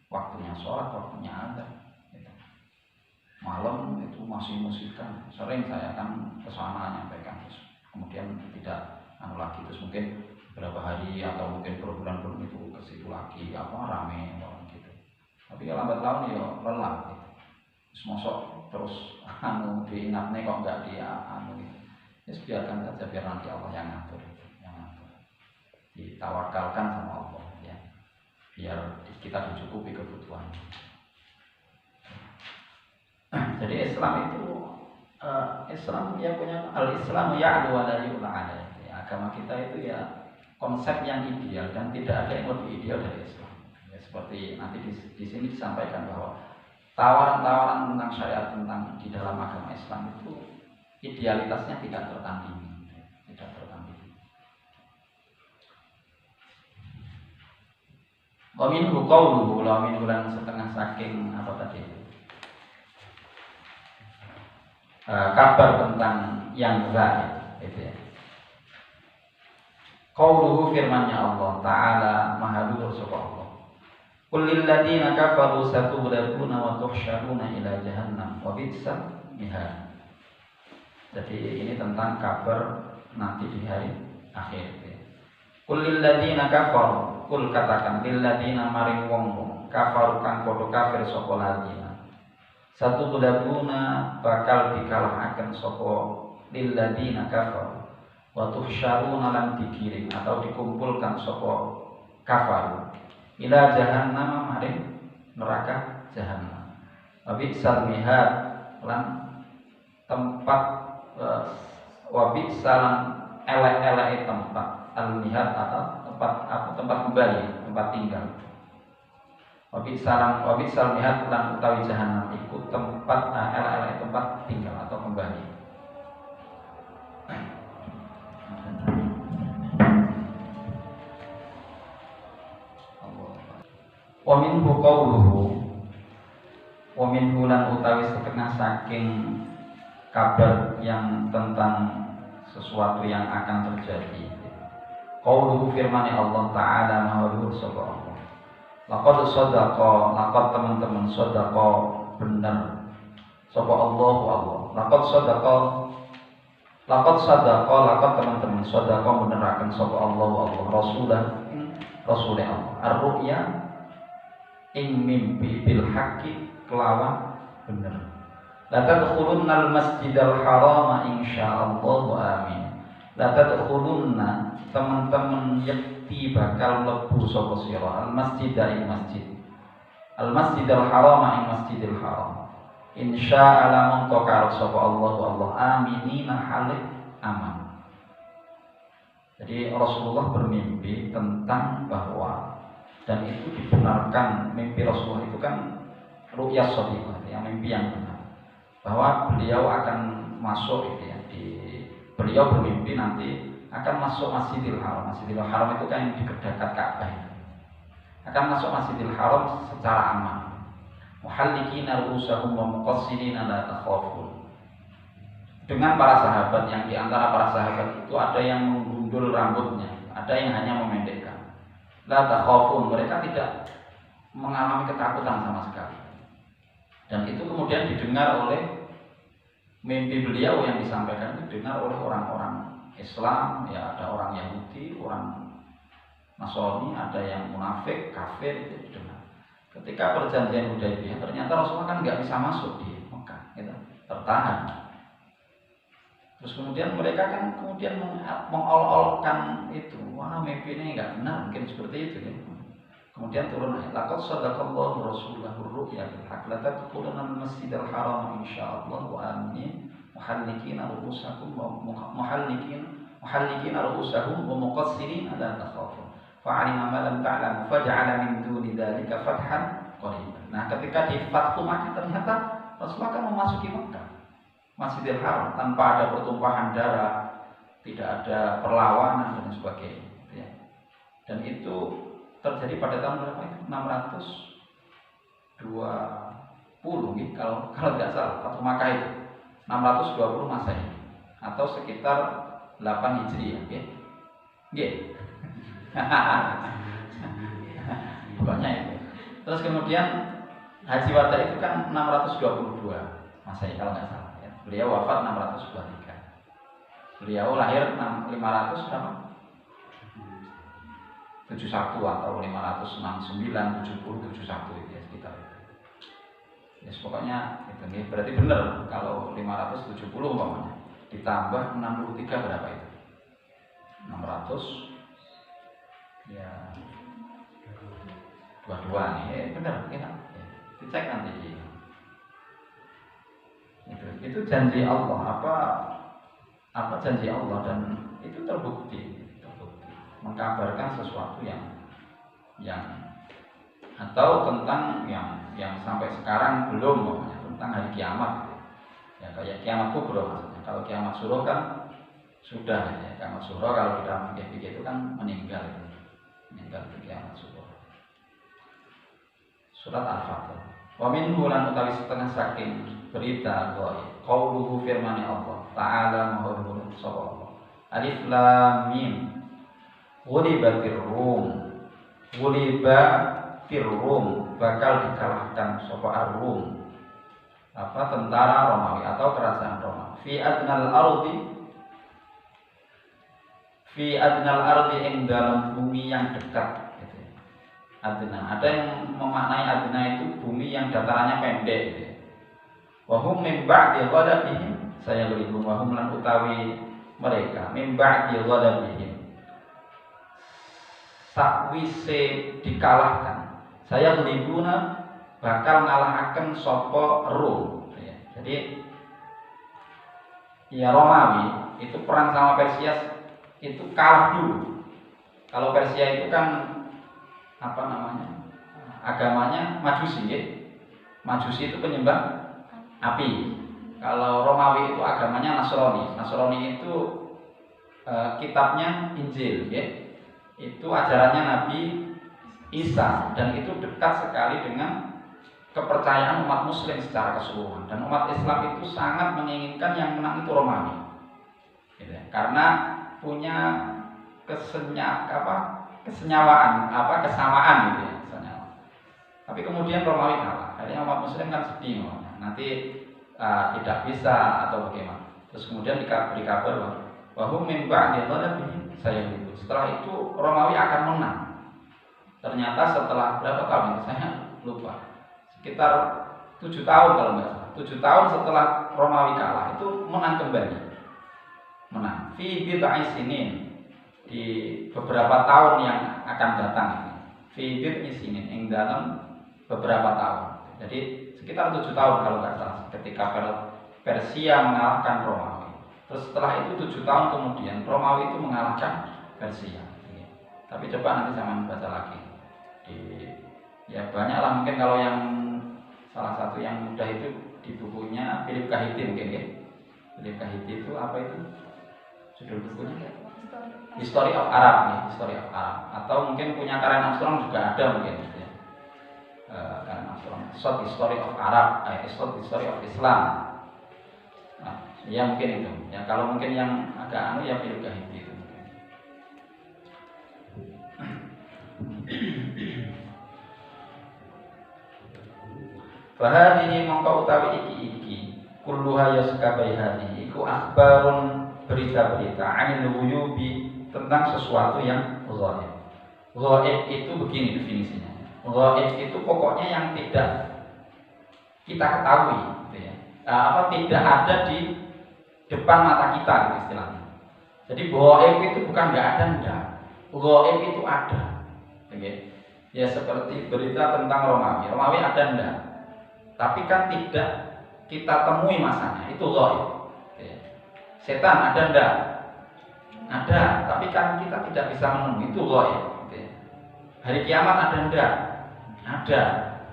waktunya sholat, waktunya azan. Malam itu masih musikan. Sering saya kan kesana nyampaikan, terus kemudian tidak lagi, terus mungkin beberapa hari atau mungkin berbulan-bulan itu ke situ lagi rame orang gitu. Tapi ya lambat laun ya lelah gitu. Terus mosok terus diingatnya kok enggak dia gitu. Ya biarkan saja, biar nanti Allah yang ngatur. Ditawakalkan sama Allah ya. Biar kita dicukupi kebutuhan. Jadi Islam itu Islam ya punya al-Islam ya'lu wa la yu'la alaihi. Agama kita itu ya konsep yang ideal dan tidak ada yang lebih ideal dari Islam. Ya, seperti nanti di sini disampaikan bahwa tawaran-tawaran tentang syariat tentang di dalam agama Islam itu idealitasnya tidak tertandingi, tidak tertandingi. Wa minhu qawluhu la min ulan setengah saking apa tadi? Kabar tentang yang gaib itu ya. Qauluhu firman-Nya Allah Ta'ala Maha Luhur sapa Allah. Qul lil ladzina kafaru satughlabuna wa tuhsyaruna ila jahannam wa bi'sal mihad. Jadi ini tentang kabar nanti di hari akhir ya. Qul lil ladzina kafaru, qul katakan lil ladzina maring wong kafaru kang padha kafir sapa ladzina. Satughlabuna bakal dikalahaken sapa lil ladzina kafaru. Wa tuhsyaruna lan dikirim atau dikumpulkan sapa kafar ila jahannam maring neraka jahannam. Wa bi'sal mihad lan tempat wa bi'sal elek-eleke tempat al-mihad atau tempat kembali, tempat tinggal. Wa bi'sal mihad lan utawi jahannam iku tempat elek-eleke tempat tinggal atau kembali. Wa minhu qawluhu wa minhu lan utawi setengah saking kabar yang tentang sesuatu yang akan terjadi. Qawluhu firman Allah Ta'ala Maha Luhur sapa Allah. Laqad teman-teman sadaqa bener sapa Allah. Laqad teman-teman sadaqa beneraken sapa Allah Rasulullah Allah. Ar-ru'ya ing mimpi bil haqqi kelawan bener. La tadkhulunnal masjidal harama insyaallah amin. La tadkhulunna teman-teman yakti bakal mlebu sapa sira al masjida ing masjid. Al masjidal harama ing masjidil haram. Insyaallah mongko karo sapa Allah aminina halik aman. Jadi Rasulullah bermimpi tentang bahwa, dan itu dibenarkan, mimpi Rasulullah itu kan ru'yah shadiqah, yang mimpi yang benar, bahwa beliau akan masuk itu ya, beliau bermimpi nanti akan masuk Masjidil Haram. Masjidil Haram itu kan yang di dekat Ka'bah, akan masuk Masjidil Haram secara aman. Muhallikina ru'usahum wa muqassirina la takhafun. Dengan para sahabat, yang diantara para sahabat itu ada yang menggundul rambutnya, ada yang hanya memendekkan. La takhafun, mereka tidak mengalami ketakutan sama sekali. Dan itu kemudian didengar oleh mimpi beliau yang disampaikan, itu didengar oleh orang-orang Islam, ya ada orang Yahudi, orang Nasrani, ada yang munafik, kafir, itu didengar. Ketika perjanjian Hudaybiyah, ternyata Rasulullah kan nggak bisa masuk di Mekah, gitu, tertahan. Terus kemudian mereka kan kemudian mengolok-olokkan itu, wah mimpi ini nggak benar, mungkin seperti itu ya. Kemudian turun ayat, laqad sadaqallahu rasulahu ar-ru'ya bil haqq la tadkhuluna al-masjidal haram insyaallah wa aminin muhallikina ru'usakum wa muhallikina ru'usahum wa muqassirin la takhafun fa'alima ma lam ta'lamu faj'ala min duni dzalika fathan qariban. Nah, ketika di Fathu Makkah ternyata Rasulullah kan memasuki Mekah, Masjidil Haram, tanpa ada pertumpahan darah, tidak ada perlawanan dan sebagainya ya. Dan itu terjadi pada tahun berapa itu? 620 gitu, kalau tidak salah. Fathu Makkah itu 620 Masehi atau sekitar 8 Hijriah ya. Nggih. Pokoknya itu. Terus kemudian Haji Wada itu kan 622 Masehi kalau nggak salah ya. Beliau wafat 623. Beliau lahir 500 berapa? 71 atau 569, 70, 71 itu ya, sekitar itu. Ya pokoknya itu nih, berarti benar kalau 570 umpamanya ditambah 63 berapa itu? 600 ya 22 nih, benar kita ya, dicek nanti. Itu janji Allah, apa janji Allah, dan itu terbukti mengkabarkan sesuatu yang atau tentang yang sampai sekarang belum, makanya tentang hari kiamat ya, kayak kiamat kubro maksudnya. Kalau kiamat suruh kan sudah ya, kiamat suruh kalau kita pikir itu kan meninggal itu kiamat suruh. Surat Al-Fatih. Wa min bulan utawi setengah saking berita ghaib qauluhu firman Allah ta'ala mahurul sapa alif lam mim ghulibatir rum bakal dikalahkan sapa ar-rum, tentara Romawi atau kerajaan Romawi fi adnal ardi ing dalam bumi yang dekat gitu. Adna, ada yang memaknai adna itu bumi yang datarannya pendek gitu. Wa hum min ba'di ghadabihim saya beribu wa hum lan utawi mereka min ba'di ghadabihim sakwise dikalahkan saya libuna bakal ngalahaken sapa Rum ya. Jadi ya Romawi itu perang sama Persia itu kalah dulu. Kalau Persia itu kan agamanya Majusi ya. Majusi itu penyembah api. Kalau Romawi itu agamanya Nasrani. Nasrani itu kitabnya Injil ya. Itu ajarannya Nabi Isa, dan itu dekat sekali dengan kepercayaan umat Muslim secara keseluruhan. Dan umat Islam itu sangat menginginkan yang menang itu Romawi, gitu ya. Karena punya kesamaan gitu ya, senyawa. Tapi kemudian Romawi kalah. Akhirnya umat Muslim kan sedih, nanti tidak bisa atau bagaimana. Terus kemudian diberi kabar bahwa min ba'di ghadabihim saya itu. Setelah itu Romawi akan menang. Ternyata setelah berapa tahun itu saya lupa. Sekitar 7 tahun kalau nggak salah. 7 tahun setelah Romawi kalah itu menang kembali. Menang. Fi bid'i sinin, di beberapa tahun yang akan datang ini. Fi bid'i sinin, yang dalam beberapa tahun. Jadi sekitar 7 tahun kalau nggak salah ketika Persia mengalahkan Romawi. Terus setelah itu 7 tahun kemudian Romawi itu mengalahkan Persia. Tapi coba nanti zaman baca lagi. Ya banyaklah mungkin kalau yang salah satu yang mudah itu di bukunya Philip Kahiti mungkin ya. Philip Kahiti itu apa itu? Judul bukunya? History of Arab ya, History of Arab. Atau mungkin punya Karen Armstrong juga ada mungkin. Ya. Karen Armstrong, Short History of Arab, Short History of Islam. Nah, ya mungkin itu. Ya kalau mungkin yang agak ya Philip Kahiti itu. Fahadihi mongko utawi iki kulluha yaskabai hadihi iku akhbarun berita-berita anil ghuyubi tentang sesuatu yang ghaib. Ghaib itu begini definisinya. Ghaib itu pokoknya yang tidak kita ketahui gitu ya. Tidak ada di depan mata kita gitu istilahnya. Jadi ghaib itu bukan enggak ada enggak. Ghaib itu ada. Okay. Ya seperti berita tentang Romawi. Romawi ada enggak? Tapi kan tidak kita temui masanya, itu ghaib. Setan ada enggak? Ada, tapi kan kita tidak bisa menemui, itu ghaib. Hari kiamat ada enggak? Ada,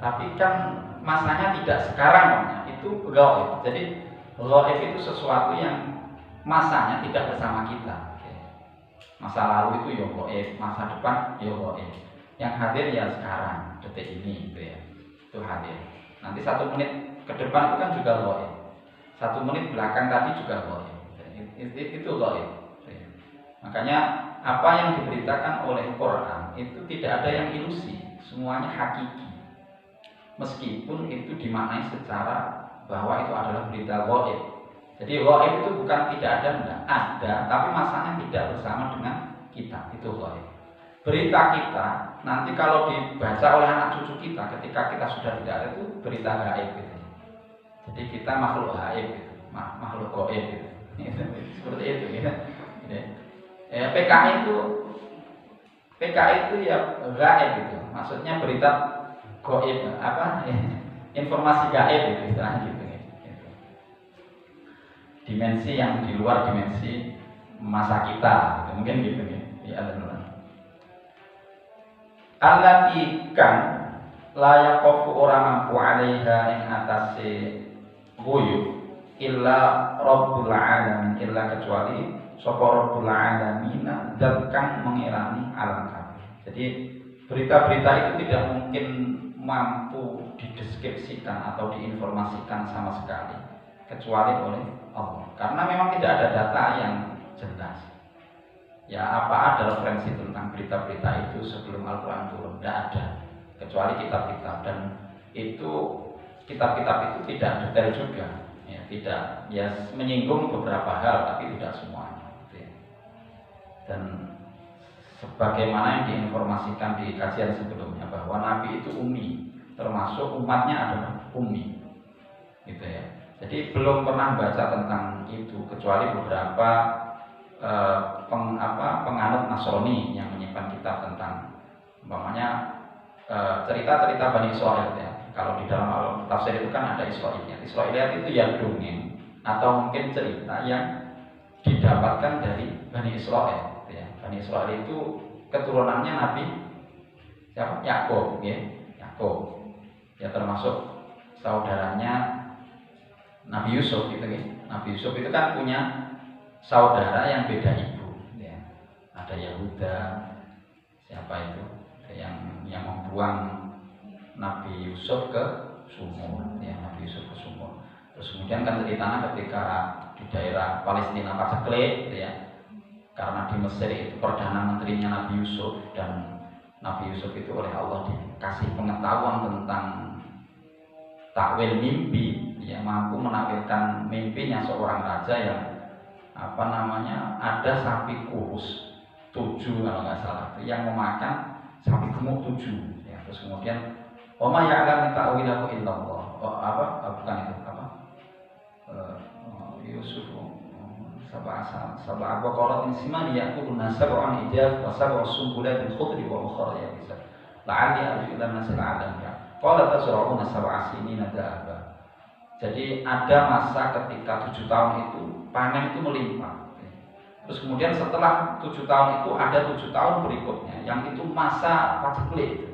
tapi kan masanya tidak sekarang namanya, itu ghaib. Jadi ghaib itu sesuatu yang masanya tidak bersama kita. Masa lalu itu ya ghaib, masa depan ya ghaib. Yang hadir ya sekarang, detik ini gitu ya. Itu hadir. Nanti 1 menit ke depan itu kan juga ghaib. 1 menit belakang tadi juga ghaib. Itu ghaib. Makanya apa yang diberitakan oleh Quran itu tidak ada yang ilusi, semuanya hakiki. Meskipun itu dimaknai secara bahwa itu adalah berita ghaib. Jadi ghaib itu bukan tidak ada, enggak ada, tapi masanya tidak bersama dengan kita. Itu ghaib. Berita kita nanti kalau dibaca oleh anak cucu kita ketika kita sudah tidak ada itu berita gaib gitu. Jadi kita makhluk gaib gitu, makhluk gaib gitu. Seperti itu ya. PKI itu ya gaib gitu. Maksudnya berita gaib informasi gaib gitu istilahnya gitu. Dimensi yang di luar dimensi masa kita gitu. Mungkin gitu ya. Allati kan la yaqafu ora mampu alaiha ing atase guyub illa rabbul alamin illa kecuali sapa rabbul alamin zat kang mengirani alam kabeh. Jadi berita-berita itu tidak mungkin mampu dideskripsikan atau diinformasikan sama sekali kecuali oleh Allah. Karena memang tidak ada data yang jelas. Ya apa ada referensi tentang berita-berita itu sebelum Al-Quran turun? Tidak ada, kecuali kitab-kitab, dan itu kitab-kitab itu tidak detail juga, ya tidak, ya menyinggung beberapa hal tapi tidak semuanya. Dan sebagaimana yang diinformasikan di kajian sebelumnya bahwa Nabi itu ummi, termasuk umatnya adalah ummi, gitu ya. Jadi belum pernah baca tentang itu kecuali beberapa penganut Nasrani yang menyimpan kitab tentang umpamanya cerita-cerita Bani Israil ya. Kalau di dalam tafsir itu kan ada Israiliyat. Israiliyat itu ya dongeng atau mungkin cerita yang didapatkan dari Bani Israil ya. Bani Israil itu keturunannya Nabi siapa? Yakub ya. Yakub. Ya termasuk saudaranya Nabi Yusuf gitu ya. Nabi Yusuf itu kan punya saudara yang beda ibu, ya. Ada Yahuda, siapa itu yang membuang Nabi Yusuf ke sumur, ya Nabi Yusuf ke sumur. Terus kemudian kan ceritanya ketika di daerah Palestina Paceklik, ya, karena di Mesir itu perdana menterinya Nabi Yusuf dan Nabi Yusuf itu oleh Allah dikasih pengetahuan tentang takwil mimpi, ya mampu menakwilkan mimpinya seorang raja yang ada sapi kurus 7 kalau nggak salah yang memakan sapi gemuk 7 ya. Terus kemudian Oma ya'lam ta'wilahu illallah. Bukan itu Yusuf sab'a baqaratin simani ya'kuluna sab'an ijaz wa sab'a sumbulatin khudri wa ukhra yabisat la'alli arju ila nasil alam ya qala tasra'una sab'a sinina da'aba. Jadi ada masa ketika 7 tahun itu panen itu melimpah. Terus kemudian setelah 7 tahun itu ada 7 tahun berikutnya yang itu masa paceklik.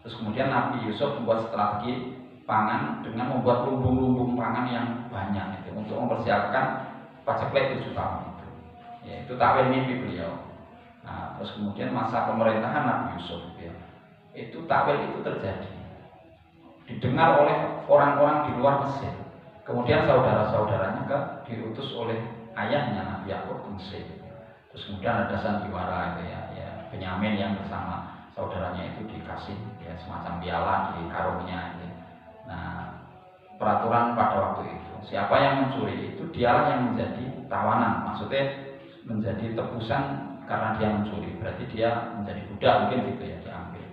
Terus kemudian Nabi Yusuf membuat strategi pangan dengan membuat lumbung-lumbung pangan yang banyak itu untuk mempersiapkan paceklik 7 tahun itu. Ya, itu takwil mimpi beliau. Nah, terus kemudian masa pemerintahan Nabi Yusuf ya, itu takwil itu terjadi. Didengar oleh orang-orang di luar Mesir. Kemudian saudara-saudaranya diutus oleh ayahnya Nabi Yakub ke Mesir. Terus kemudian ada sandiwara itu ya Benyamin yang bersama saudaranya itu dikasih ya semacam piala di karungnya gitu. Nah, peraturan pada waktu itu siapa yang mencuri itu dialah yang menjadi tawanan, maksudnya menjadi tebusan karena dia mencuri, berarti dia menjadi budak mungkin gitu ya, diambil.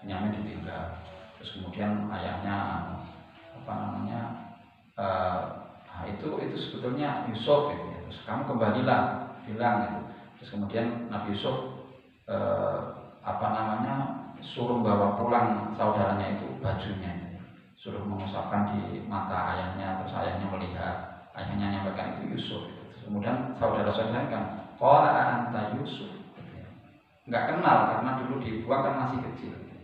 Benyamin ditinggal. Terus kemudian ayahnya itu sebetulnya Yusuf gitu ya. Terus kamu kembalilah bilang gitu. Terus kemudian Nabi Yusuf suruh bawa pulang saudaranya itu bajunya gitu. Suruh mengusapkan di mata ayahnya, terus ayahnya melihat, ayahnya menyampaikan itu Yusuf gitu. Terus kemudian saudara-saudaranya kan qala anta Yusuf gitu ya. Enggak kenal karena dulu dibuang kan masih kecil gitu.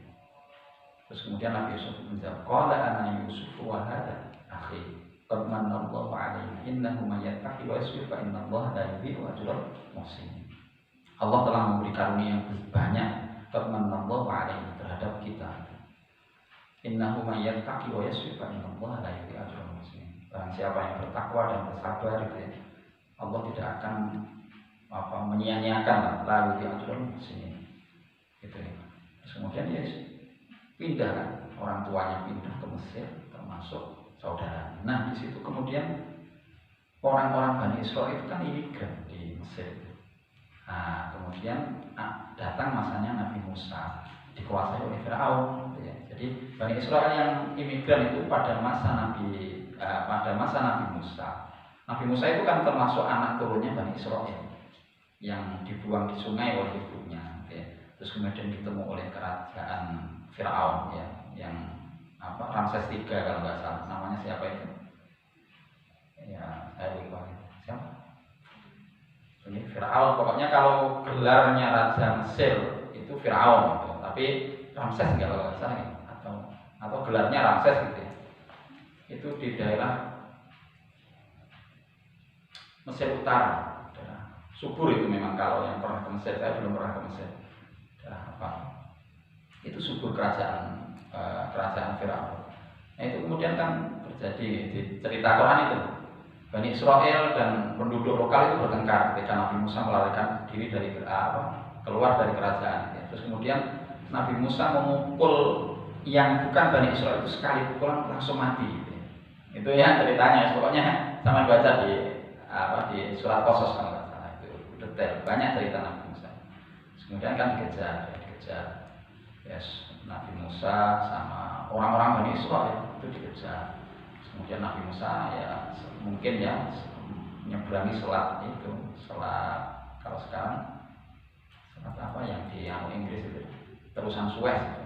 Terus kemudian Nabi Yusuf menjawab qala ana Yusuf wa hadha akhi qad manallahu alaihi innahu may yattaqi wa yasbir fa innallaha la yudhi'u ajral muhsinin. Allah telah memberi karunia yang banyak qad manallahu alaihi terhadap kita. Innahu may yattaqi wa yasbir fa innallaha la yudhi'u ajral muhsinin. Barang siapa yang bertakwa dan bersabar itu ya, Allah tidak akan menyia-nyiakan la yudhi'u ajral muhsinin. Gitu ya. Terus kemudian ya pindah kan, orang tuanya pindah ke Mesir termasuk saudara. Nah, di situ kemudian orang-orang Bani Israil itu kan imigran di Mesir. Nah, kemudian datang masanya Nabi Musa dikuasai oleh Firaun. Ya. Jadi Bani Israil yang imigran itu pada masa Nabi Musa. Nabi Musa itu kan termasuk anak turunnya Bani Israil yang dibuang di sungai oleh ibunya. Ya. Terus kemudian ditemu oleh kerajaan Firaun ya, yang Ramses III kalau nggak salah, namanya siapa itu? Ya, saya lupa. Siapa? Ini Firaun. Pokoknya kalau gelarnya Raja Mesir itu Firaun gitu. Tapi Ramses nggak kalau nggak salah ya. Atau gelarnya Ramses gitu ya. Itu di daerah Mesir Utara. Subur itu memang kalau yang pernah ke Mesir, saya belum pernah ke Mesir. Itu subur kerajaan Firaun. Nah itu kemudian kan terjadi di cerita Quran itu Bani Israel dan penduduk lokal itu bertengkar ketika Nabi Musa melarikan diri dari keluar dari kerajaan. Terus kemudian Nabi Musa memukul yang bukan Bani Israel itu sekali pukulan langsung mati. Itu ya ceritanya. Pokoknya sama baca di surat Qasas kalau nggak salah itu detail banyak cerita Nabi Musa. Terus kemudian kan dikejar. Yes, Nabi Musa sama orang-orang Bani Israil itu dikejar. Kemudian Nabi Musa ya mungkin ya menyeberangi selat kalau sekarang selat apa yang di Inggris itu terusan Suez itu.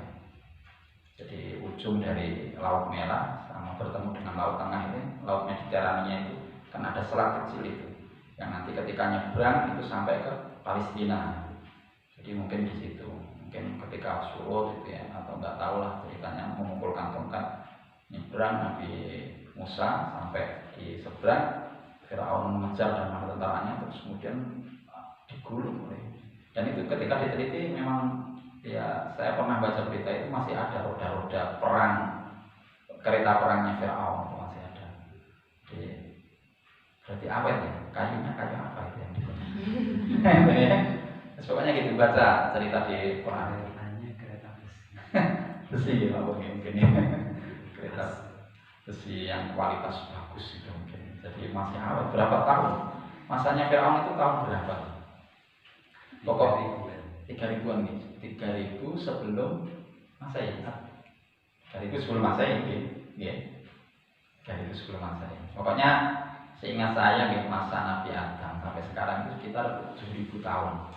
Jadi ujung dari Laut Merah sama bertemu dengan Laut Tengah ini, Laut Mediterania itu kan ada selat kecil itu yang nanti ketika nyebrang itu sampai ke Palestina. Jadi mungkin di situ. Mungkin ketika surut gitu ya, atau nggak tahu lah ceritanya mengumpulkan tongkat nyebrang Nabi Musa sampai di seberang, Firaun mengejar dengan tentaranya terus kemudian digulung dan itu ketika diteliti memang ya saya pernah baca berita itu masih ada roda-roda perang kereta perangnya Firaun masih ada. Jadi berarti awet ya, kayunya kayu apa itu yang digunakan? Pokoknya gitu baca cerita di Quran. Kereta besi ya mungkin ya. Kereta besi yang kualitas bagus itu mungkin. Jadi masih awet berapa tahun? Masanya Firaun itu tahun berapa? Pokok 3000-an nih. 3000 sebelum Masehi. 3000 sebelum Masehi mungkin. Ya. 3000 sebelum Masehi. Pokoknya seingat saya nih masa Nabi Adam sampai sekarang itu sekitar 7000 tahun.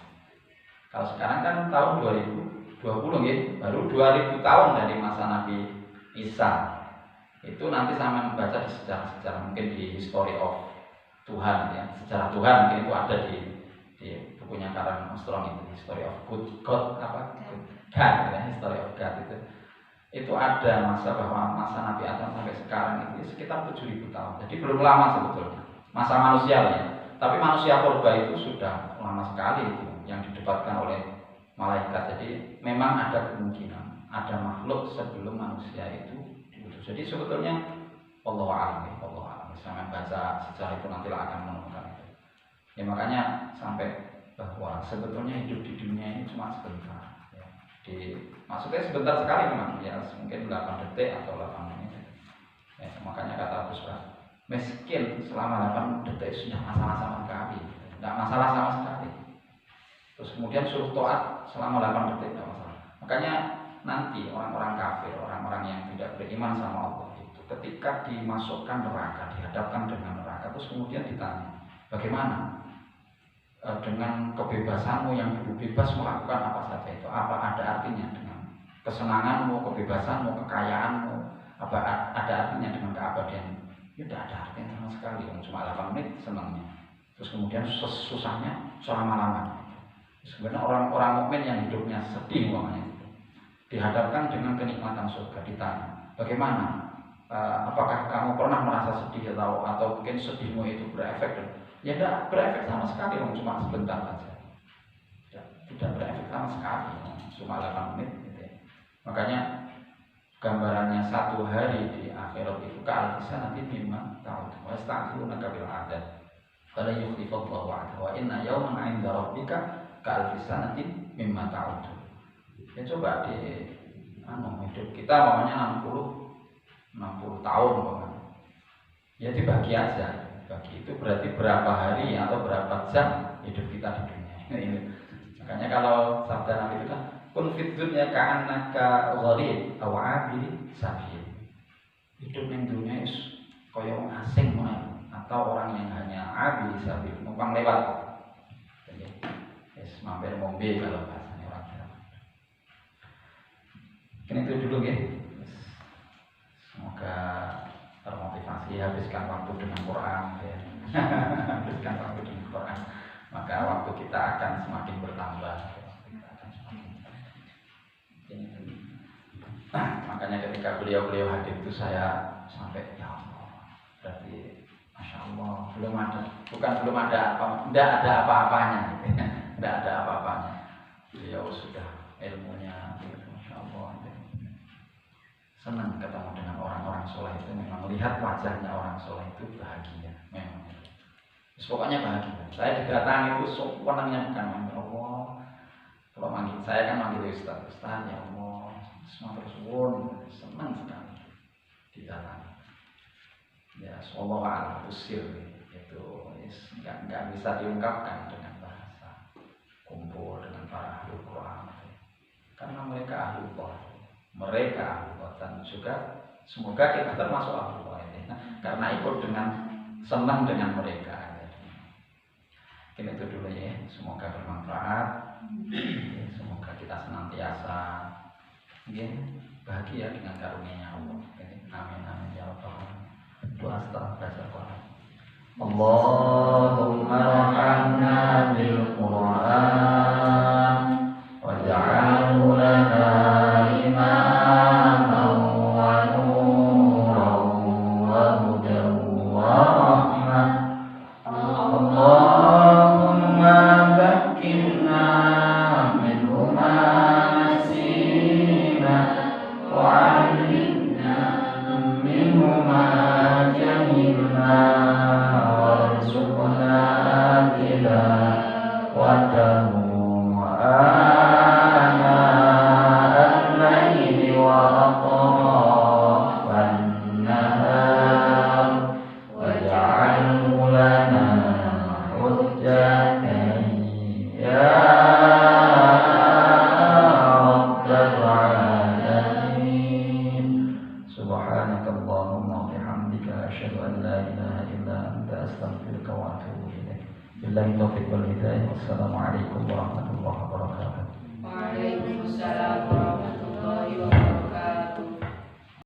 Kalau sekarang kan tahun 2020 ya, baru 2000 tahun dari masa Nabi Isa. Itu nanti sama membaca di sejarah-sejarah mungkin di History of Tuhan ya, sejarah Tuhan mungkin itu ada di di bukunya Karen Armstrong itu History of God ya, History of God itu ada masa bahwa masa Nabi Adam sampai sekarang itu sekitar 7.000 tahun. Jadi belum lama sebetulnya masa manusia ya. Tapi manusia purba itu sudah lama sekali itu yang didebatkan oleh malaikat. Jadi memang ada kemungkinan ada makhluk sebelum manusia itu diutus. Jadi sebetulnya Allah a'lam. Sampai baca sejarah itu nanti akan menemukan itu. Ya makanya sampai bahwa sebetulnya hidup di dunia ini cuma sebentar. Ya. Maksudnya sebentar sekali memang ya, mungkin 8 detik atau 8 menit. Ya, makanya kata Gus Bas, miskin selama 8 detik sudah masalah sama sekali, tidak masalah sama sekali. Terus kemudian suruh taat selama 8 detik tidak masalah. Makanya nanti orang-orang kafir, orang-orang yang tidak beriman sama Allah itu, ketika dimasukkan neraka, dihadapkan dengan neraka, terus kemudian ditanya, bagaimana dengan kebebasanmu yang dulu bebas melakukan apa saja itu, apa ada artinya dengan kesenanganmu, kebebasanmu, kekayaanmu, apa ada artinya dengan keabadianmu? Ya tidak ada artinya sama sekali, cuma 8 menit senangnya, terus kemudian susahnya selama-lamanya. Sebenarnya orang-orang mukmin yang hidupnya sedih umpamanya dihadapkan dengan kenikmatan surga, ditanya, bagaimana? Apakah kamu pernah merasa sedih atau mungkin sedihmu itu berefek? Ya tidak berefek sama sekali, cuma sebentar saja. Tidak berefek sama sekali, cuma 8 menit. Gitu ya. Makanya gambarannya satu hari di akhirat itu bisa nanti mimma tahun. Wasta'khiruna bil adat. Fala yukhlifallahu wa'dahu wa inna yawman 'inda rabbika ka'alfisanatin mimma tahun. Ya coba di hidup kita namanya 60 tahun umpamanya. Ya dibagi aja. Bagi itu berarti berapa hari atau berapa jam hidup kita di dunia ini. Makanya kalau sabda Nabi itu kan kun fid dunya ka'annaka gharib aw 'abid sabil. Hidup ning dunia is koyo asing atau orang yang hanya 'abid sabil, numpang lewat. Jadi mampir ngombe kalau bahasanya orang Jawa. Ini itu dulu ya. Semoga termotivasi, habiskan waktu dengan Quran ya. Habiskan waktu dengan Quran, maka waktu kita akan semakin bertambah. Makanya ketika beliau hadir itu saya sampai ya Allah, berarti Masya Allah belum ada apa-apanya tidak ada apa-apanya. Beliau sudah ilmunya Masya Allah. Senang ketemu dengan orang-orang soleh itu, memang melihat wajahnya orang soleh itu bahagia memang. Pokoknya bahagia. Saya didatangi itu senangnya bukan manggil Allah. Kalau manggil saya kan manggil Ustaz ya Allah, semua tersuwun, senang sekali didatangi. Ya sallallahu alaihi wasallam itu nggak bisa diungkapkan dengan bahasa. Kumpul dengan para ahli Quran karena mereka ahli Quran. Mereka dan juga semoga kita termasuk Allah ini. Karena ikut dengan senang dengan mereka. Ini itu dulu ya. Semoga bermanfaat. Semoga kita senantiasa bahagia dengan karunia Allah. Amin amin ya rabbal alamin. Doa setelah baca Quran. Allahumma rahmna bil Quran waj'alhu lana imaman wa nuran wa hudan wa rahmah. Allahumma dhakkirna minhu ma nasina wa 'allimna minhu ma jahilna warzuqna tilawatahu Assalamualaikum warahmatullahi wabarakatuh. Waalaikumsalam.